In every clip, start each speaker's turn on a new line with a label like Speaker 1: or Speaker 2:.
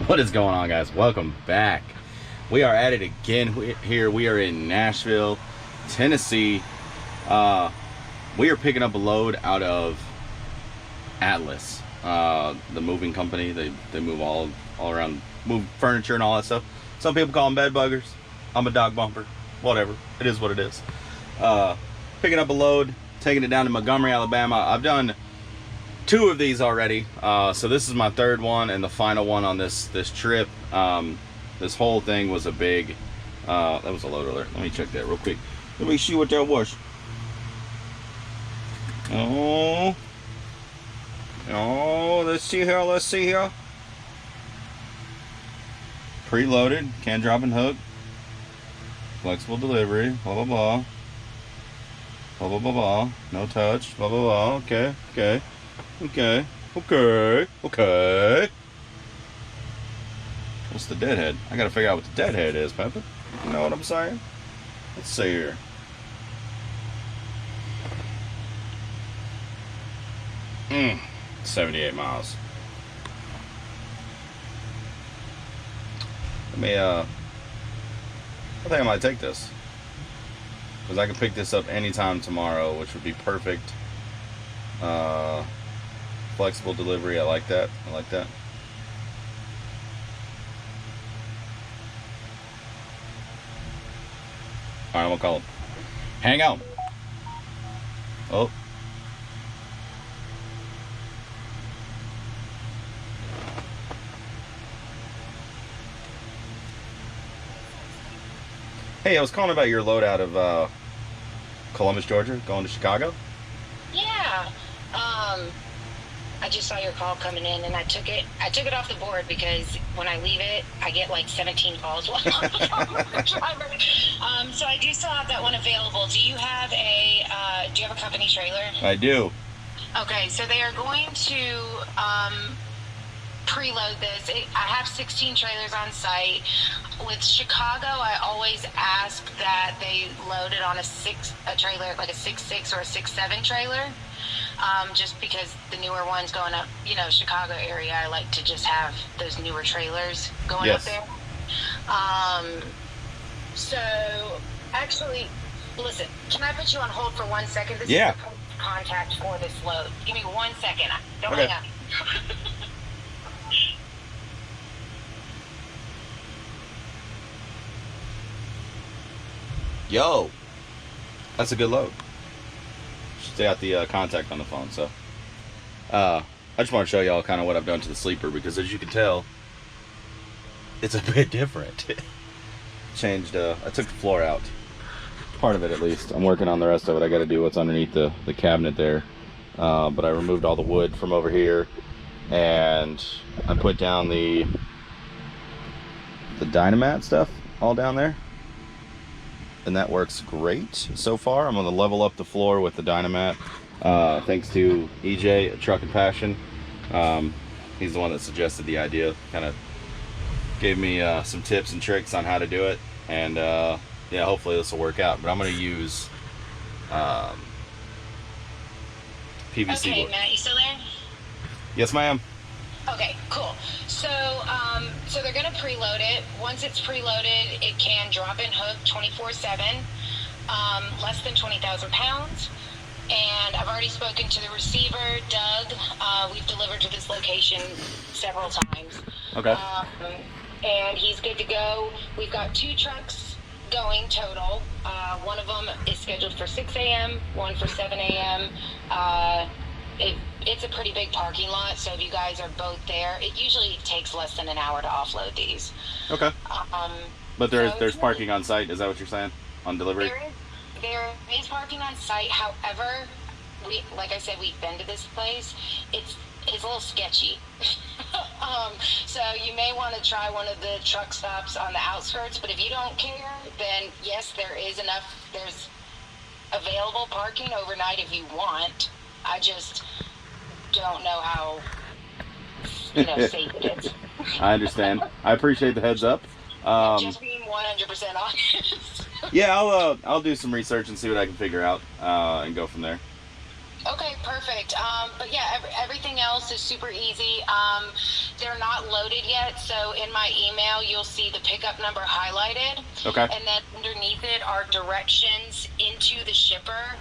Speaker 1: What is going on, guys? Welcome back. We are at it again here. We are in Nashville, Tennessee. We are picking up a load out of Atlas, the moving company. They move all around, move furniture and all that stuff. Some people call them bed buggers. I'm a dog bumper. Whatever. It is what it is. Picking up a load, taking it down to Montgomery, Alabama. I've done 2 of these already, so this is my 3rd one and the final one on this trip. This whole thing was a big, that was a load alert. Let me check that real quick. Let me see what that was. Oh, let's see here. Preloaded, can drop and hook, flexible delivery, blah blah blah, blah blah blah blah, no touch, blah blah blah. Okay. What's the deadhead? I gotta figure out what the deadhead is, Pepper. You know what I'm saying? Let's see here. Hmm. 78 miles. Let me, I think I might take this. Because I can pick this up anytime tomorrow, which would be perfect. Flexible delivery, I like that. Alright, I'm gonna call him. Hang on. Oh. Hey, I was calling about your load out of Columbus, Georgia, going to Chicago.
Speaker 2: Yeah. I just saw your call coming in, and I took it off the board because when I leave it, I get like 17 calls while I'm on the phone with the driver. So I do still have that one available. Do you have a company trailer?
Speaker 1: I do.
Speaker 2: Okay, so they are going to preload this. I have 16 trailers on site. With Chicago, I always ask that they load it on a trailer, like a 6.6 or a 6.7 trailer. Just because the newer ones going up, Chicago area, I like to just have those newer trailers going up there. So, actually, listen, can I put you on hold for 1 second? This is the contact for this load. Give me 1 second. Don't hang up.
Speaker 1: Yo, that's a good load. Stay out the contact on the phone. So I just want to show y'all kind of what I've done to the sleeper, because as you can tell, it's a bit different. Changed, I took the floor out, part of it at least. I'm working on the rest of it. I got to do what's underneath the cabinet there, but I removed all the wood from over here, and I put down the Dynamat stuff all down there. And that works great so far. I'm going to level up the floor with the Dynamat, thanks to EJ at Truck and Passion. He's the one that suggested the idea, kind of gave me some tips and tricks on how to do it, and yeah, hopefully this will work out. But I'm going to use PVC
Speaker 2: Okay,
Speaker 1: board.
Speaker 2: Matt, you still there?
Speaker 1: Yes, ma'am.
Speaker 2: Okay, cool. So they're gonna preload it. Once it's preloaded, it can drop and hook 24/7, less than 20,000 pounds. And I've already spoken to the receiver, Doug. We've delivered to this location several times.
Speaker 1: Okay.
Speaker 2: And he's good to go. We've got 2 trucks going total. One of them is scheduled for 6 a.m., one for 7 a.m. It's a pretty big parking lot, so if you guys are both there, it usually takes less than an hour to offload these.
Speaker 1: Okay. But there's parking on site. Is that what you're saying on delivery?
Speaker 2: There is parking on site. However, like I said, we've been to this place. It's a little sketchy. So you may want to try one of the truck stops on the outskirts. But if you don't care, then yes, there's available parking overnight if you want. I just don't know how safe it is.
Speaker 1: I understand. I appreciate the heads up.
Speaker 2: Just being 100% honest.
Speaker 1: Yeah, I'll do some research and see what I can figure out, and go from there.
Speaker 2: Okay, perfect. But yeah, everything else is super easy. They're not loaded yet, so in my email you'll see the pickup number highlighted.
Speaker 1: Okay.
Speaker 2: And then underneath it are directions into the shipper.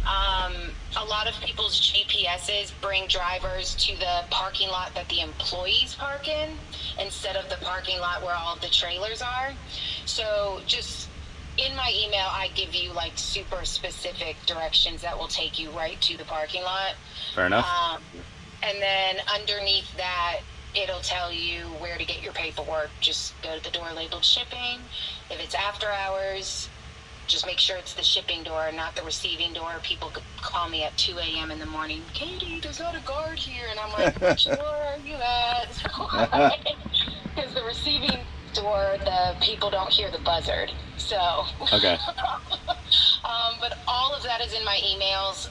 Speaker 2: A lot of people's GPSs bring drivers to the parking lot that the employees park in instead of the parking lot where all of the trailers are. So just in my email, I give you like super specific directions that will take you right to the parking lot.
Speaker 1: Fair enough.
Speaker 2: And then underneath that, it'll tell you where to get your paperwork. Just go to the door labeled shipping. If it's after hours, just make sure it's the shipping door, not the receiving door. People could call me at 2 a.m. in the morning. Katie, there's not a guard here. And I'm like, which door are you at? Because the receiving door, the people don't hear the buzzard. So.
Speaker 1: Okay.
Speaker 2: But all of that is in my emails.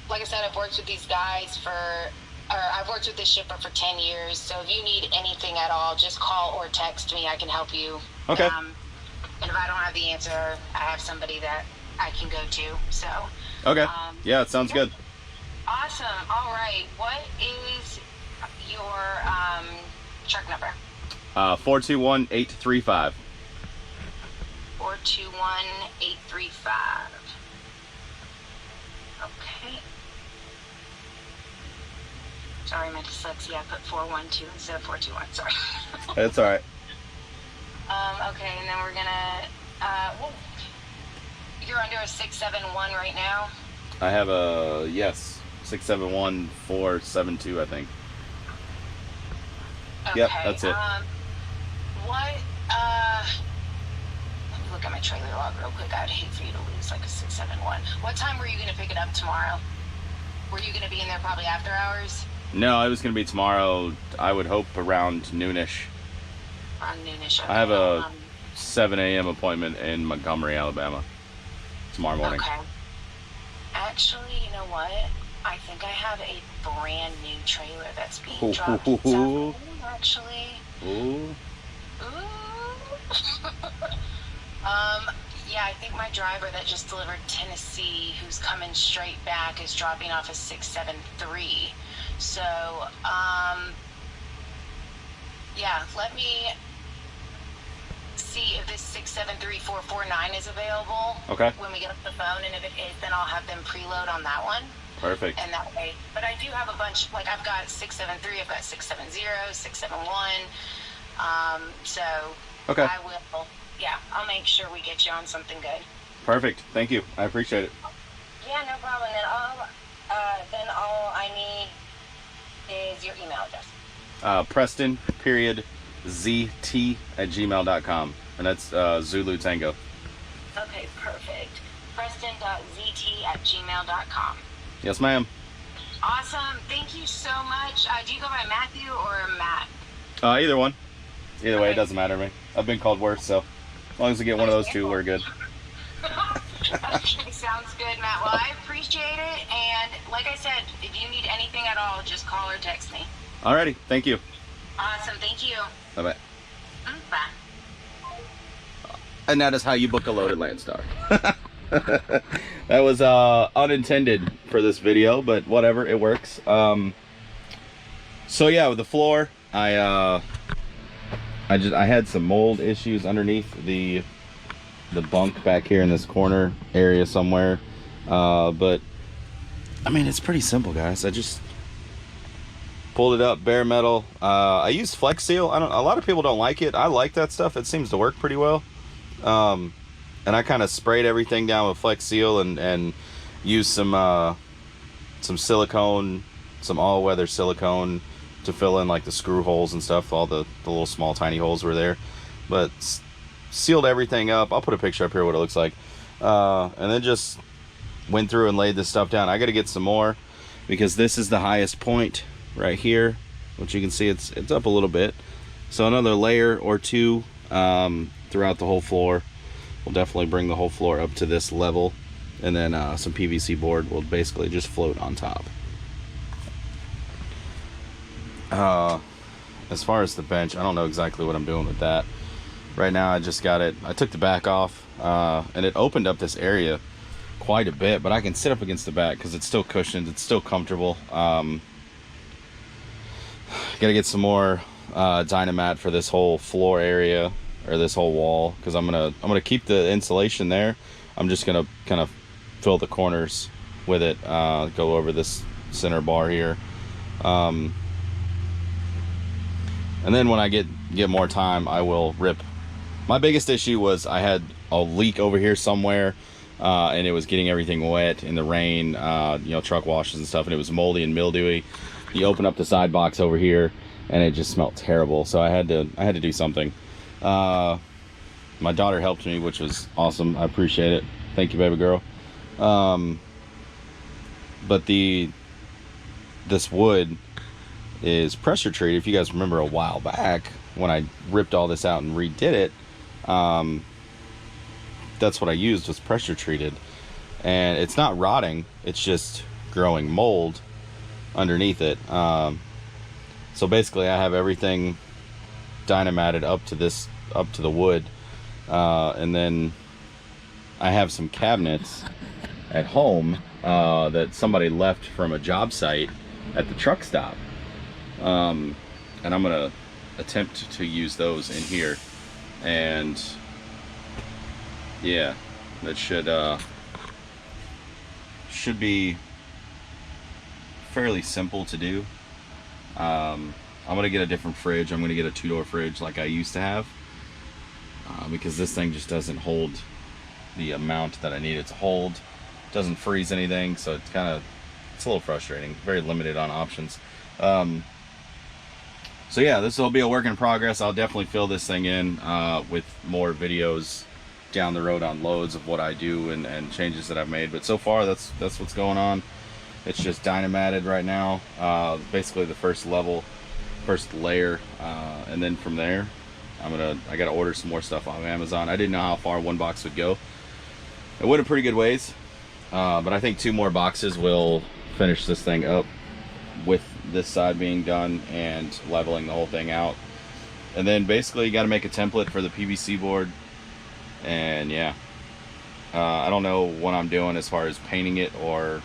Speaker 2: Like I said, I've worked with these guys I've worked with this shipper for 10 years. So if you need anything at all, just call or text me. I can help you.
Speaker 1: Okay.
Speaker 2: And if I don't have the answer, I have somebody that I can go to. So.
Speaker 1: Okay. Yeah, it sounds good.
Speaker 2: Awesome. All right. What is your truck number?
Speaker 1: 421-835.
Speaker 2: 421-835. Okay. Sorry, my dyslexia. I put 412 instead of 421. Sorry.
Speaker 1: That's all right.
Speaker 2: Okay, and then we're gonna. Well, you're under a 671 right now.
Speaker 1: I have a 671472, I think.
Speaker 2: Okay.
Speaker 1: Yep, that's it.
Speaker 2: What? Let me look at my trailer log real quick. I'd hate for you to lose like a 671. What time were you gonna pick it up tomorrow? Were you gonna be in there probably after hours?
Speaker 1: No, it was going to be tomorrow. I would hope around noonish.
Speaker 2: Around noonish. Okay.
Speaker 1: I have a 7 a.m. appointment in Montgomery, Alabama tomorrow morning.
Speaker 2: Okay. Actually, you know what? I think I have a brand new trailer that's being dropped. Actually.
Speaker 1: Ooh.
Speaker 2: Yeah, I think my driver that just delivered Tennessee, who's coming straight back, is dropping off a 673. So, yeah, let me see if this 673449 is available.
Speaker 1: Okay.
Speaker 2: When we get off the phone, and if it is, then I'll have them preload on that one.
Speaker 1: Perfect.
Speaker 2: And that way, but I do have a bunch, like I've got 673, I've got 670, 671. So
Speaker 1: Okay.
Speaker 2: I will, yeah, I'll make sure we get you on something good.
Speaker 1: Perfect. Thank you. I appreciate it.
Speaker 2: Yeah, no problem. Then all I need is your email address.
Speaker 1: preston.zt@gmail.com. And that's Zulu Tango.
Speaker 2: Okay, perfect. preston.zt@gmail.com.
Speaker 1: Yes, ma'am.
Speaker 2: Awesome. Thank you so much. Do you go by Matthew or Matt?
Speaker 1: Either one. Either way, it
Speaker 2: Okay.
Speaker 1: doesn't matter to me. I've been called worse, so as long as we get one of those two, we're good.
Speaker 2: Okay, sounds good, Matt. Well, I appreciate it. And like I said, if you need anything at all, just call or text me.
Speaker 1: Alrighty. Thank you.
Speaker 2: Awesome. Thank you.
Speaker 1: Bye-bye.
Speaker 2: Bye.
Speaker 1: And that is how you book a load at Landstar. That was unintended for this video, but whatever, it works. So yeah, with the floor, I had some mold issues underneath the bunk back here in this corner area somewhere. But I mean, it's pretty simple, guys. I just pulled it up, bare metal. I used Flex Seal. A lot of people don't like it. I like that stuff. It seems to work pretty well. And I kind of sprayed everything down with Flex Seal and used some silicone, some all-weather silicone to fill in like the screw holes and stuff. All the little small tiny holes were there, but sealed everything up. I'll put a picture up here what it looks like, and then just went through and laid this stuff down. I got to get some more because this is the highest point right here, which you can see it's up a little bit. So another layer or two throughout the whole floor will definitely bring the whole floor up to this level, and then some PVC board will basically just float on top. As far as the bench, I don't know exactly what I'm doing with that right now. I just got it, I took the back off, and it opened up this area quite a bit, but I can sit up against the back because it's still cushioned, it's still comfortable. Gotta get some more Dynamat for this whole floor area, or this whole wall, because I'm gonna keep the insulation there. I'm just gonna kind of fill the corners with it, go over this center bar here, and then when I get more time, I will rip. My biggest issue was I had a leak over here somewhere, and it was getting everything wet in the rain, you know, truck washes and stuff, and it was moldy and mildewy. You open up the side box over here and it just smelled terrible, so I had to do something. My daughter helped me, which was awesome. I appreciate it. Thank you, baby girl. But this wood is pressure treated. If you guys remember a while back when I ripped all this out and redid it, that's what I used, was pressure treated, and it's not rotting, it's just growing mold underneath it. So basically I have everything Dynamated up to the wood, and then I have some cabinets at home that somebody left from a job site at the truck stop, and I'm gonna attempt to use those in here, and yeah, that should be fairly simple to do. I'm gonna get a different fridge. I'm gonna get a 2-door fridge like I used to have, because this thing just doesn't hold the amount that I need it to hold. It doesn't freeze anything, so it's a little frustrating. Very limited on options. So yeah, this will be a work in progress. I'll definitely fill this thing in with more videos down the road on loads of what I do and changes that I've made. But so far, that's what's going on. It's just Dynamated right now. Basically the first layer, and then from there, I gotta order some more stuff on Amazon. I didn't know how far one box would go. It went a pretty good ways, but I think 2 more boxes will finish this thing up, with this side being done and leveling the whole thing out. And then basically you got to make a template for the PVC board, and yeah, I don't know what I'm doing as far as painting it, or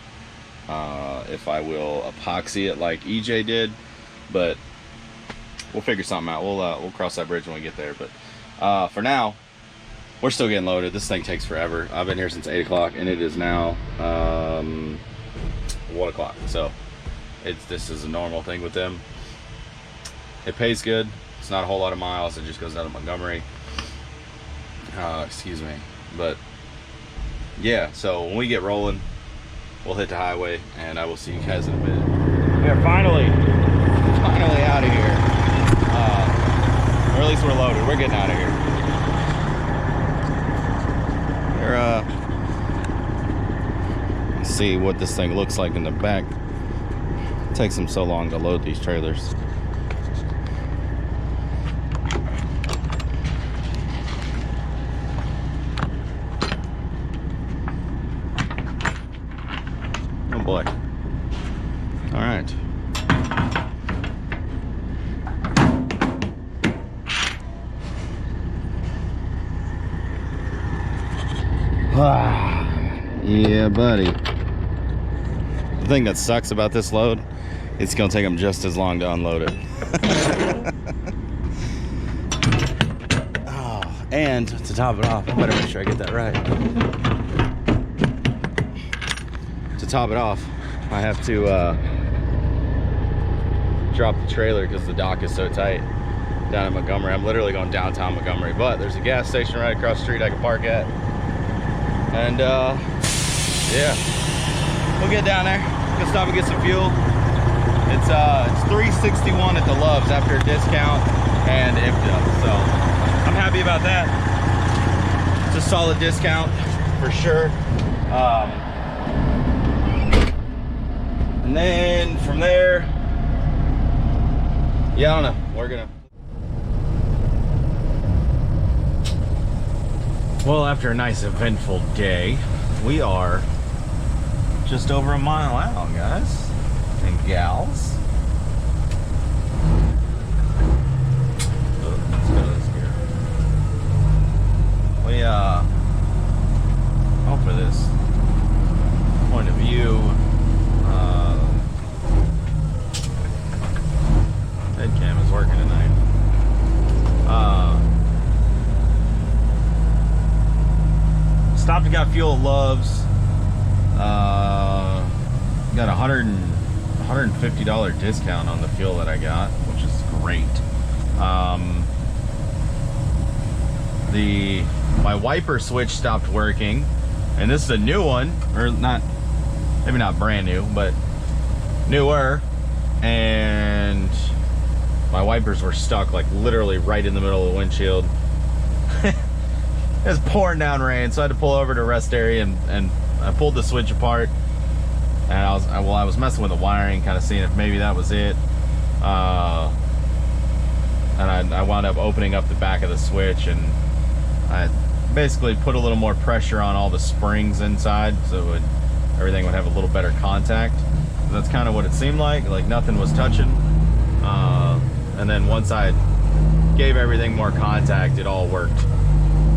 Speaker 1: if I will epoxy it like EJ did, but we'll figure something out. We'll cross that bridge when we get there. But for now, we're still getting loaded. This thing takes forever. I've been here since 8 o'clock, and it is now 1 o'clock. So this is a normal thing with them. It pays good. It's not a whole lot of miles. It just goes out of Montgomery. Excuse me. But yeah, so when we get rolling, we'll hit the highway, and I will see you guys in a minute. We're finally out of here. Or at least we're loaded. We're getting out of here. Let's see what this thing looks like in the back. It takes them so long to load these trailers. Oh boy. All right. Yeah, buddy. The thing that sucks about this load, it's gonna take them just as long to unload it. Oh, and to top it off, I better make sure I get that right. To top it off, I have to drop the trailer because the dock is so tight down in Montgomery. I'm literally going downtown Montgomery, but there's a gas station right across the street I can park at. And yeah, we'll get down there. Gonna stop and get some fuel. It's $3.61 at the Loves after a discount and IFTA, so I'm happy about that. It's a solid discount for sure. And then from there, yeah, I don't know. We're gonna. Well, after a nice eventful day, we are just over a mile out, guys and gals. Let's go this here. We for this point of view, fuel at Love's. Got $150 discount on the fuel that I got, which is great. My wiper switch stopped working, and this is a new one, or not, maybe not brand new, but newer, and my wipers were stuck like literally right in the middle of the windshield. It was pouring down rain, so I had to pull over to a rest area, and I pulled the switch apart, and I was messing with the wiring, kind of seeing if maybe that was it, and I wound up opening up the back of the switch, and I basically put a little more pressure on all the springs inside, so everything would have a little better contact. So that's kind of what it seemed like nothing was touching, and then once I gave everything more contact, it all worked.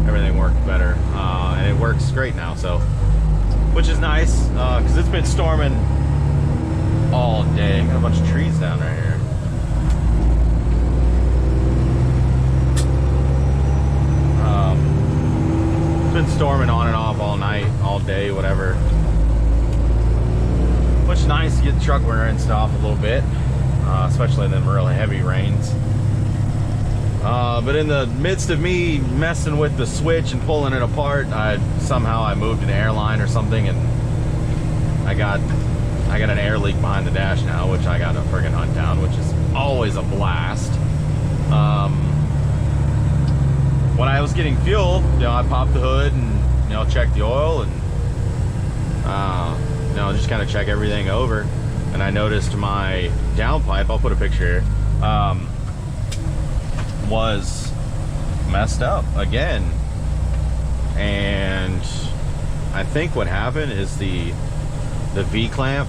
Speaker 1: Everything worked better, and it works great now, so, which is nice, because it's been storming all day. Got a bunch of trees down right here. It's been storming on and off all night, all day, whatever. Which is nice to get the truck rinsed off a little bit, especially in them really heavy rains. But in the midst of me messing with the switch and pulling it apart, somehow I moved an airline or something, and I got an air leak behind the dash now, which I got to friggin' hunt down, which is always a blast. When I was getting fuel, I popped the hood and checked the oil and just kind of check everything over, and I noticed my downpipe, I'll put a picture here, was messed up again. And I think what happened is the V clamp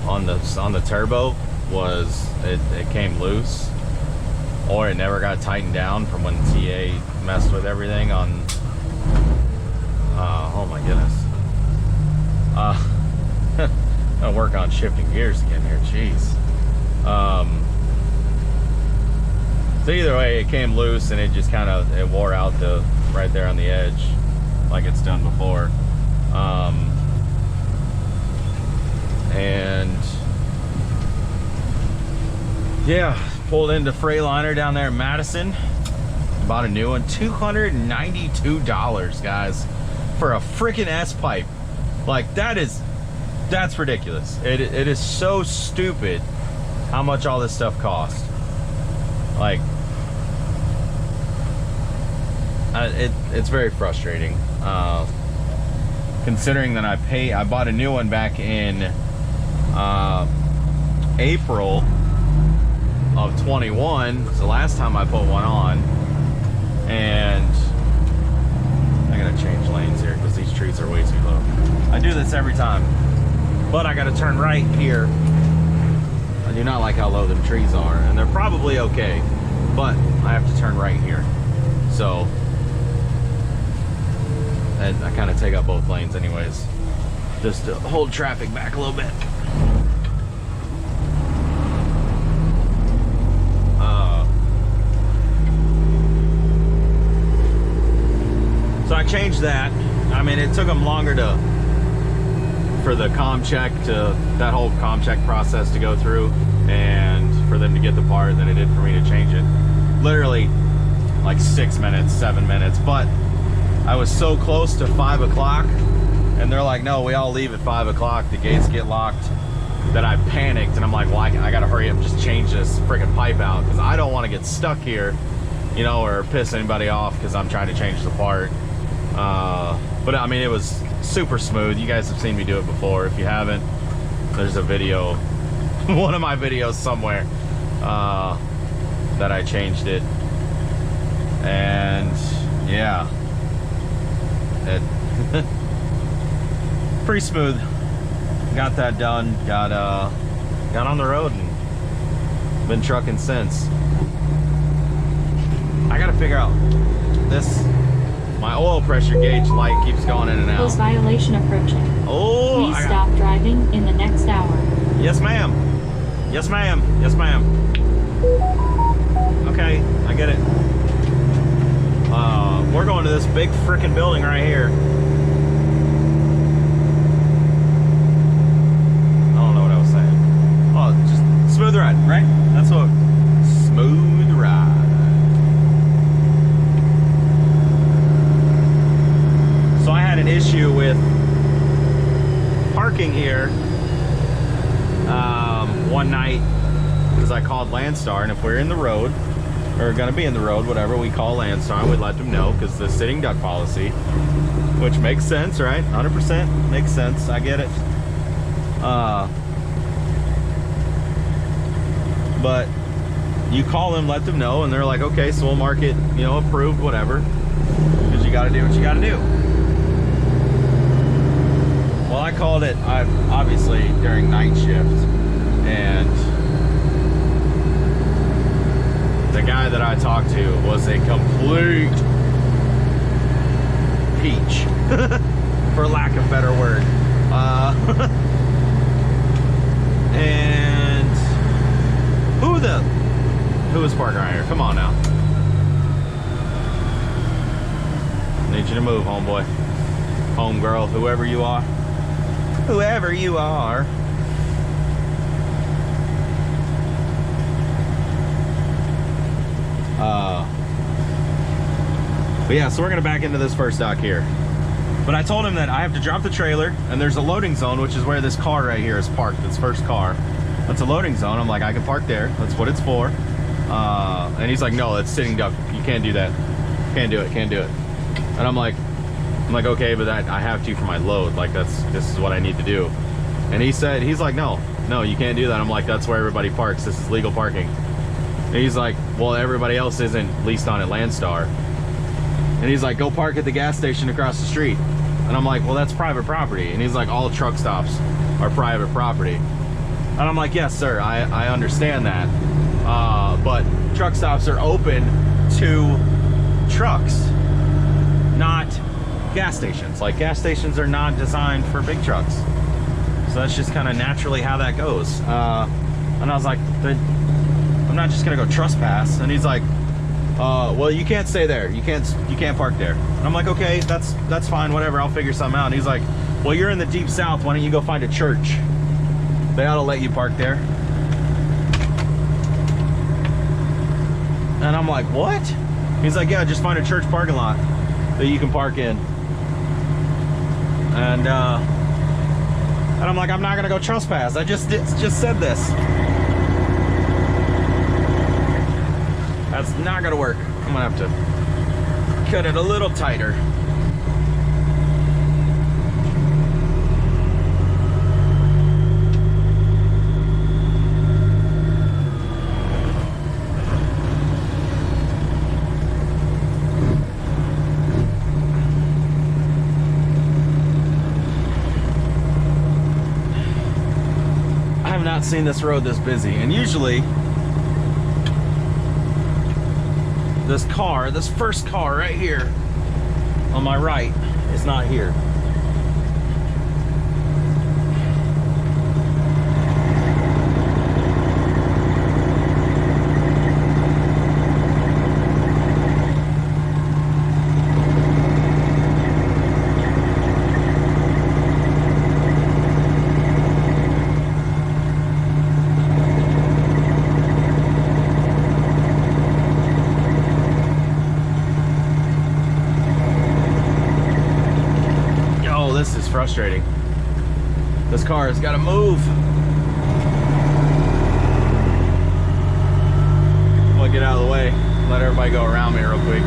Speaker 1: on the turbo was it came loose, or it never got tightened down from when TA messed with everything on oh my goodness. I'll work on shifting gears again here, jeez. So either way, it came loose, and it just it wore out right there on the edge, like it's done before. And yeah, pulled into Freightliner down there in Madison, bought a new one, $292, guys, for a freaking S-pipe. Like, that's ridiculous. It is so stupid how much all this stuff costs. Like, it's very frustrating, considering that I bought a new one back in April of 21. It's the last time I put one on, and I gotta change lanes here because these trees are way too low. I do this every time, but I gotta turn right here. I do not like how low them trees are, and they're probably okay, but I have to turn right here. So, and I kind of take up both lanes anyways, just to hold traffic back a little bit. So I changed that. I mean, it took them longer for the comm check, that whole comm check process to go through, and for them to get the part than it did for me to change it. Literally like 6 minutes, 7 minutes, but I was so close to 5 o'clock, and they're like, no, we all leave at 5 o'clock, the gates get locked, that I panicked, and I'm like, well, I gotta hurry up and just change this freaking pipe out, because I don't want to get stuck here, or piss anybody off because I'm trying to change the part. But I mean, it was super smooth. You guys have seen me do it before. If you haven't, there's a video, one of my videos somewhere, that I changed it, and yeah, pretty smooth. Got that done. Got on the road and been trucking since. I gotta figure out this. My oil pressure gauge light keeps going in and out.
Speaker 3: Post violation approaching.
Speaker 1: Oh,
Speaker 3: please stop driving in the next hour.
Speaker 1: Yes, ma'am. Yes, ma'am. Yes, ma'am. Okay, I get it. We're going to this big freaking building right here. Landstar, and if we're in the road, or gonna be in the road, whatever, we call Landstar and we let them know, because the sitting duck policy, which makes sense, right? 100% makes sense. I get it. But you call them, let them know, and they're like, okay, so we'll mark it, you know, approved, whatever, because you got to do what you got to do. Well, I called it, obviously during night shift, and the guy that I talked to was a complete peach, for lack of a better word. And who is parking right here? Come on now. Need you to move, homeboy, homegirl, whoever you are. Whoever you are. But yeah, so we're gonna back into this first dock here. But I told him that I have to drop the trailer, and there's a loading zone, which is where this car right here is parked, this first car. That's a loading zone. I'm like, I can park there. That's what it's for. And he's like, no, it's sitting duck. You can't do that. Can't do it. Can't do it. And I'm like, okay, but I have to for my load. Like, this is what I need to do. And he's like, no, you can't do that. I'm like, that's where everybody parks. This is legal parking. And he's like, well, everybody else isn't leased on at Landstar. And he's like, go park at the gas station across the street. And I'm like, well, that's private property. And he's like, all truck stops are private property. And I'm like, yes, sir, I understand that. But truck stops are open to trucks, not gas stations. Like, gas stations are not designed for big trucks. So that's just kind of naturally how that goes. And I was like, I'm not just gonna go trespass. And he's like, well, you can't stay there. You can't park there. And I'm like, okay, that's fine, whatever, I'll figure something out. And he's like, well, you're in the deep south, why don't you go find a church? They ought to let you park there. And I'm like, what? He's like, yeah, just find a church parking lot that you can park in. And I'm like, I'm not gonna go trespass. I just said this. That's not gonna work. I'm gonna have to cut it a little tighter. I have not seen this road this busy, and usually this first car right here on my right is not here. Frustrating. This car has got to move. I'm gonna get out of the way, let everybody go around me real quick.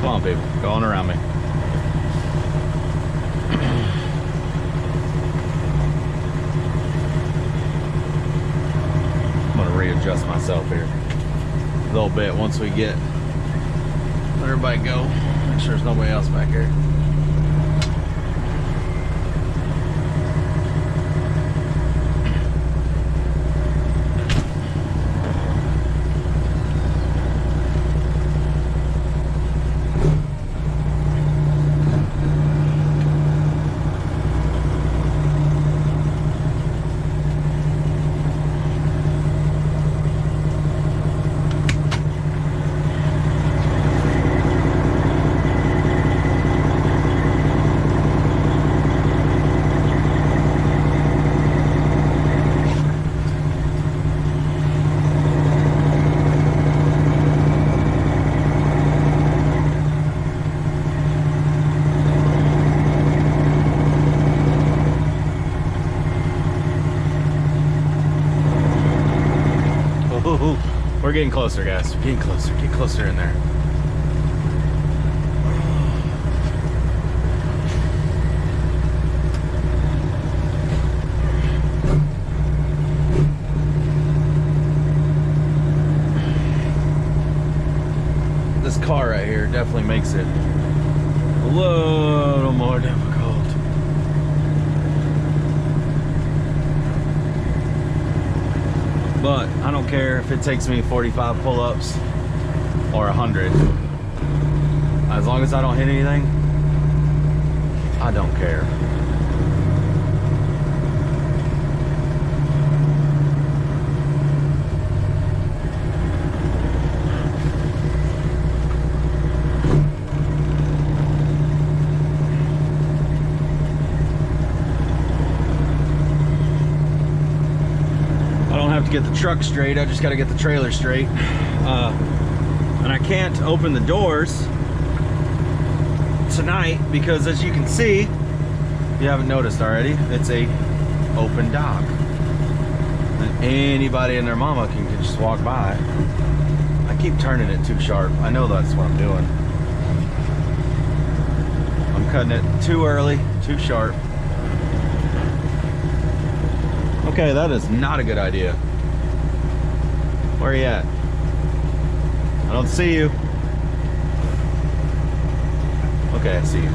Speaker 1: Come on, people, go on around me. Readjust myself here a little bit once we let everybody go. Make sure there's nobody else back here. We're getting closer, guys. We're getting closer. Get closer in there. This car right here definitely makes it a little more difficult. But I don't care if it takes me 45 pull-ups or 100. As long as I don't hit anything, I don't care. To get the truck straight, I just got to get the trailer straight, and I can't open the doors tonight because, as you can see, if you haven't noticed already, it's a open dock and anybody and their mama can just walk by. I keep turning it too sharp. I know that's what I'm doing. I'm cutting it too early, too sharp. Okay, that is not a good idea. Where are you at? I don't see you. Okay, I see you.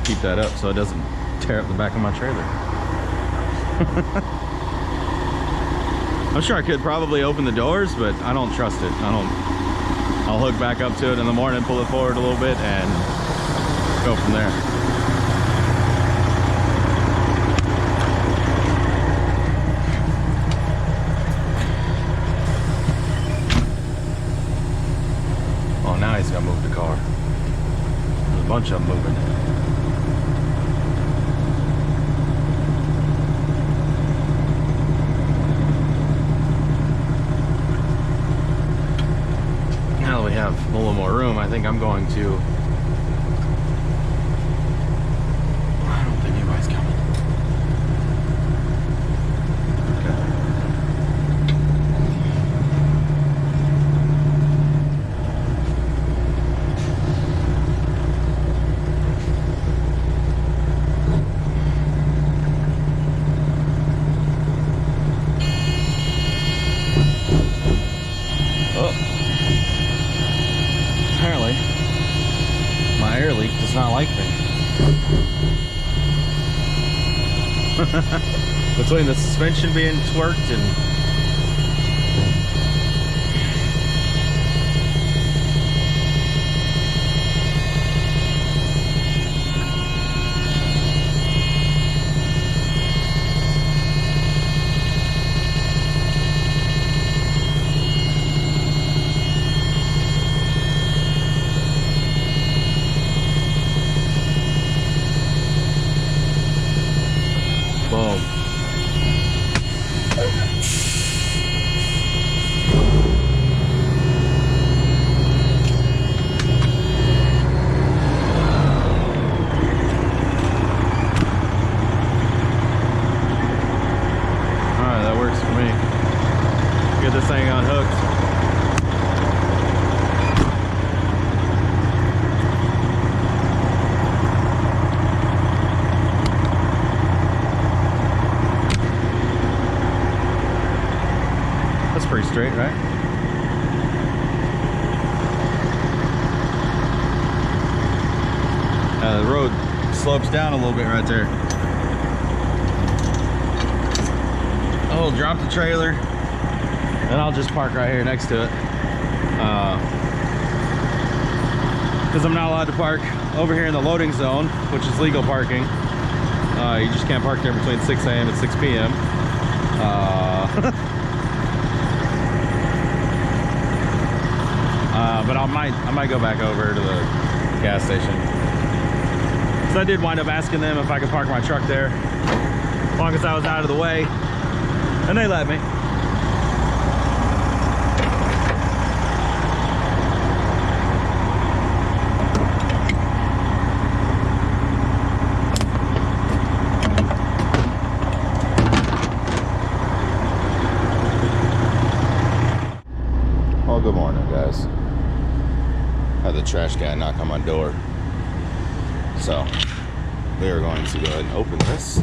Speaker 1: Keep that up so it doesn't tear up the back of my trailer. I'm sure I could probably open the doors, but I don't trust it. I'll hook back up to it in the morning, pull it forward a little bit, and go from there. Oh, now he's gonna move the car. There's a bunch of them moving. Have a little more room. I think I'm going to. I don't think anybody's coming. Not like me. Between the suspension being twerked and boom. Alright, that works for me. Get this thing unhooked. Pretty straight, right? The road slopes down a little bit right there. Oh, drop the trailer, and I'll just park right here next to it. Because I'm not allowed to park over here in the loading zone, which is legal parking. You just can't park there between 6 a.m. and 6 p.m. But I might go back over to the gas station. So I did wind up asking them if I could park my truck there, as long as I was out of the way, and they let me. Well, good morning, guys. Had the trash guy knock on my door, so we are going to go ahead and open this.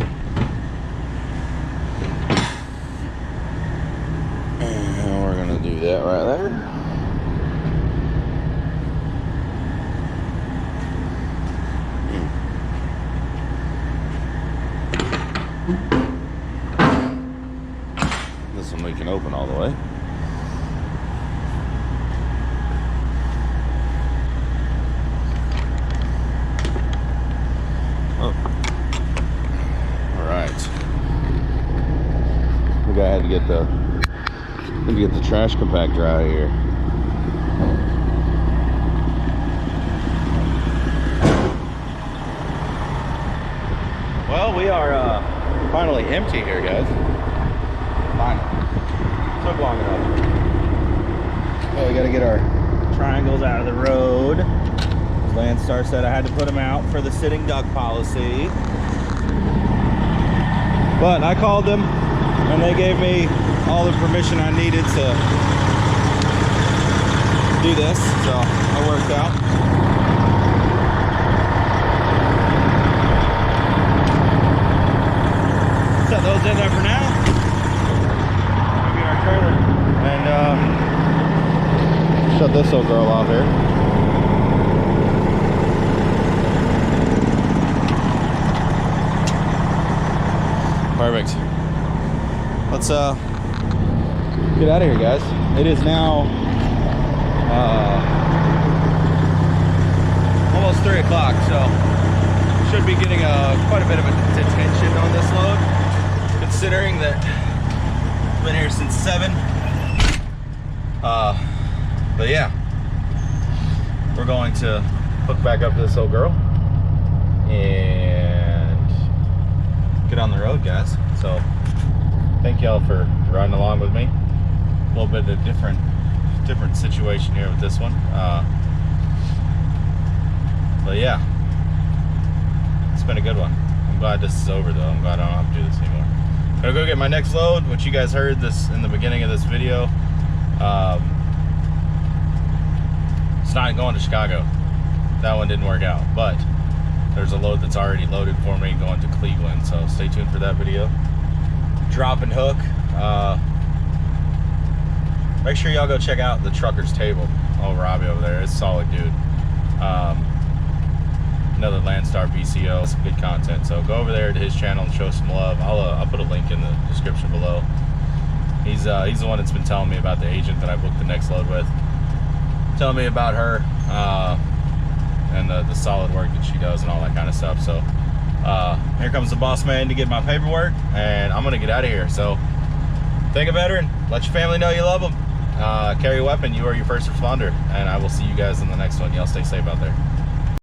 Speaker 1: And we're gonna do that right there. This one we can open all the way. I had to get the trash compactor out of here. Well, we are finally empty here, guys. Finally. Took long enough. Well, we got to get our triangles out of the road. Landstar said I had to put them out for the sitting duck policy. But I called them, and they gave me all the permission I needed to do this, so it worked out. Set those in there for now. We'll get our trailer and shut this old girl off here. Perfect. Let's get out of here, guys. It is now almost 3 o'clock, so should be getting quite a bit of a detention on this load, considering that I've been here since 7. But yeah, we're going to hook back up to this old girl and get on the road, guys. So thank y'all for riding along with me. A little bit of a different situation here with this one. But yeah, it's been a good one. I'm glad this is over though. I'm glad I don't have to do this anymore. I'm gonna go get my next load, which you guys heard this in the beginning of this video. It's not going to Chicago. That one didn't work out, but there's a load that's already loaded for me going to Cleveland, so stay tuned for that video. Drop and hook. Make sure y'all go check out the Trucker's Table. Oh, Robbie over there, it's a solid dude. Another Landstar BCO, some good content. So go over there to his channel and show some love. I'll put a link in the description below. He's the one that's been telling me about the agent that I booked the next load with. Telling me about her and the solid work that she does and all that kind of stuff. So here comes the boss man to get my paperwork, and I'm gonna get out of here. So thank a veteran, let your family know you love them, carry a weapon, you are your first responder, and I will see you guys in the next one. Y'all stay safe out there.